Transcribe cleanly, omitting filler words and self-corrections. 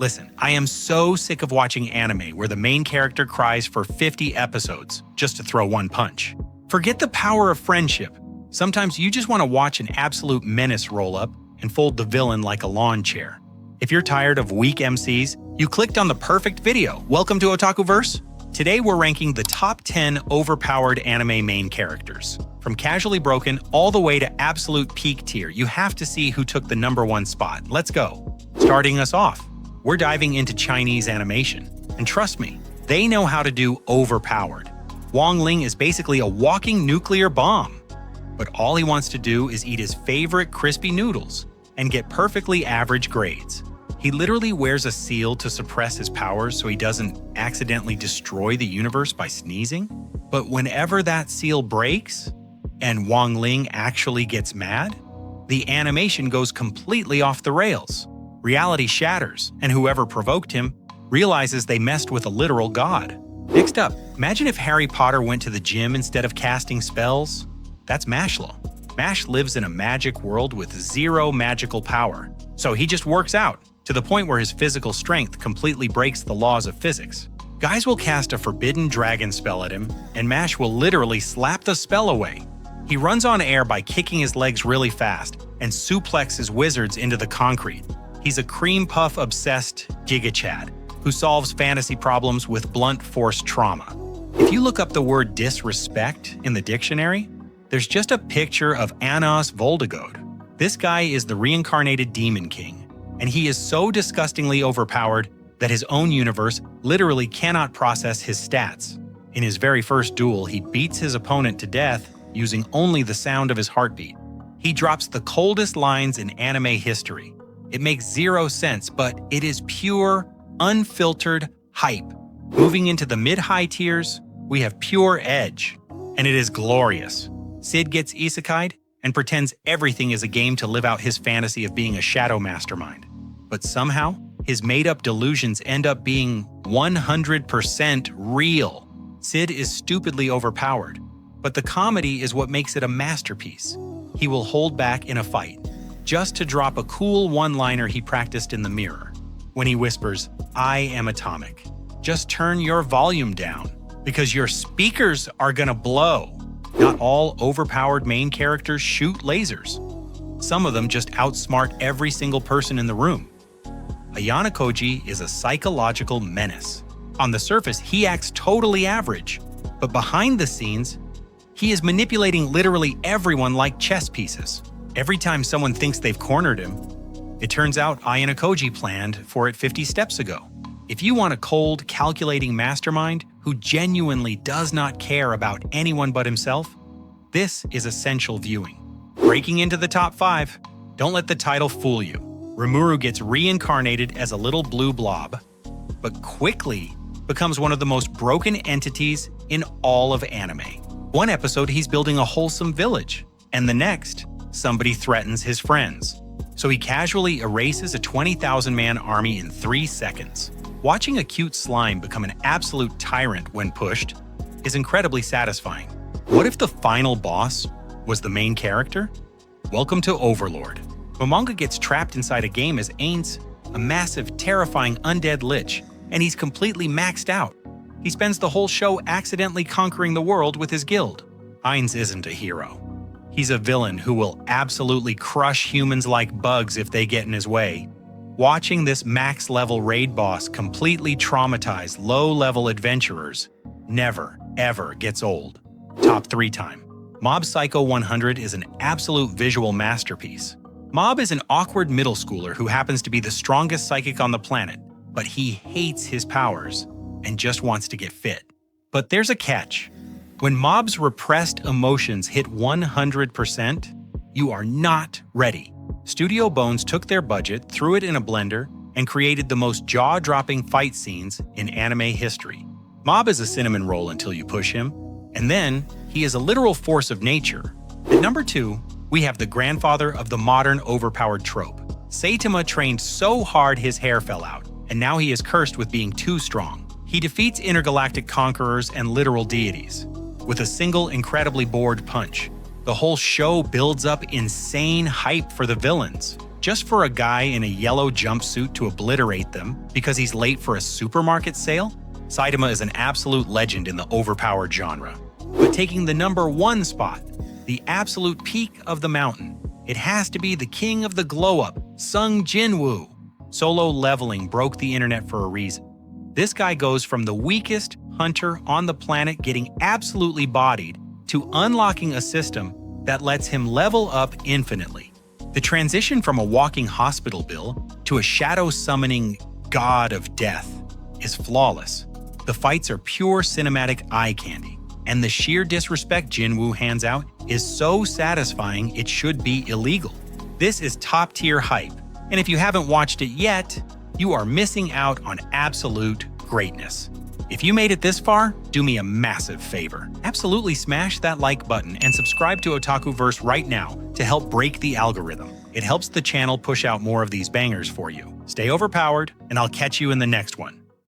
Listen, I am so sick of watching anime where the main character cries for 50 episodes just to throw one punch. Forget the power of friendship. Sometimes you just want to watch an absolute menace roll up and fold the villain like a lawn chair. If you're tired of weak MCs, you clicked on the perfect video. Welcome to OtakuVerse. Today we're ranking the top 10 overpowered anime main characters. From casually broken all the way to absolute peak tier, you have to see who took the #1 spot. Let's go. Starting us off, we're diving into Chinese animation. And trust me, they know how to do overpowered. Wang Ling is basically a walking nuclear bomb. But all he wants to do is eat his favorite crispy noodles and get perfectly average grades. He literally wears a seal to suppress his powers so he doesn't accidentally destroy the universe by sneezing. But whenever that seal breaks, and Wang Ling actually gets mad, the animation goes completely off the rails. Reality shatters, and whoever provoked him realizes they messed with a literal god. Next up, imagine if Harry Potter went to the gym instead of casting spells. That's Mashlo. Mash lives in a magic world with zero magical power, so he just works out, to the point where his physical strength completely breaks the laws of physics. Guys will cast a forbidden dragon spell at him, and Mash will literally slap the spell away. He runs on air by kicking his legs really fast and suplexes wizards into the concrete. He's a cream puff-obsessed Giga Chad who solves fantasy problems with blunt force trauma. If you look up the word disrespect in the dictionary, there's just a picture of Anos Voldegod. This guy is the reincarnated Demon King, and he is so disgustingly overpowered that his own universe literally cannot process his stats. In his very first duel, he beats his opponent to death using only the sound of his heartbeat. He drops the coldest lines in anime history. It makes zero sense, but it is pure, unfiltered hype. Moving into the mid-high tiers, we have Pure Edge, and it is glorious. Sid gets isekai'd and pretends everything is a game to live out his fantasy of being a shadow mastermind. But somehow, his made-up delusions end up being 100% real. Sid is stupidly overpowered, but the comedy is what makes it a masterpiece. He will hold back in a fight, just to drop a cool one-liner he practiced in the mirror. When he whispers, "I am atomic. Just turn your volume down, because your speakers are gonna blow." Not all overpowered main characters shoot lasers. Some of them just outsmart every single person in the room. Ayano Koji is a psychological menace. On the surface, he acts totally average, but behind the scenes, he is manipulating literally everyone like chess pieces. Every time someone thinks they've cornered him, it turns out Ayano Koji planned for it 50 steps ago. If you want a cold, calculating mastermind who genuinely does not care about anyone but himself, this is essential viewing. Breaking into the top 5, don't let the title fool you. Rimuru gets reincarnated as a little blue blob, but quickly becomes one of the most broken entities in all of anime. One episode, he's building a wholesome village, and the next, somebody threatens his friends. So he casually erases a 20,000-man army in 3 seconds. Watching a cute slime become an absolute tyrant when pushed is incredibly satisfying. What if the final boss was the main character? Welcome to Overlord. Momonga gets trapped inside a game as Ainz, a massive, terrifying undead lich, and he's completely maxed out. He spends the whole show accidentally conquering the world with his guild. Ainz isn't a hero. He's a villain who will absolutely crush humans like bugs if they get in his way. Watching this max-level raid boss completely traumatize low-level adventurers never, ever gets old. Top 3 time. Mob Psycho 100 is an absolute visual masterpiece. Mob is an awkward middle schooler who happens to be the strongest psychic on the planet, but he hates his powers and just wants to get fit. But there's a catch. When Mob's repressed emotions hit 100%, you are not ready. Studio Bones took their budget, threw it in a blender, and created the most jaw-dropping fight scenes in anime history. Mob is a cinnamon roll until you push him, and then he is a literal force of nature. At number 2, we have the grandfather of the modern overpowered trope. Saitama trained so hard his hair fell out, and now he is cursed with being too strong. He defeats intergalactic conquerors and literal deities with a single incredibly bored punch. The whole show builds up insane hype for the villains. just for a guy in a yellow jumpsuit to obliterate them because he's late for a supermarket sale? Saitama is an absolute legend in the overpowered genre. But taking the #1 spot, the absolute peak of the mountain, it has to be the king of the glow-up, Sung Jinwoo. Solo leveling broke the internet for a reason. This guy goes from the weakest hunter on the planet getting absolutely bodied to unlocking a system that lets him level up infinitely. The transition from a walking hospital bill to a shadow-summoning god of death is flawless. The fights are pure cinematic eye candy, and the sheer disrespect Jinwoo hands out is so satisfying it should be illegal. This is top-tier hype, and if you haven't watched it yet, you are missing out on absolute greatness. If you made it this far, do me a massive favor. Absolutely smash that like button and subscribe to OtakuVerse right now to help break the algorithm. It helps the channel push out more of these bangers for you. Stay overpowered, and I'll catch you in the next one.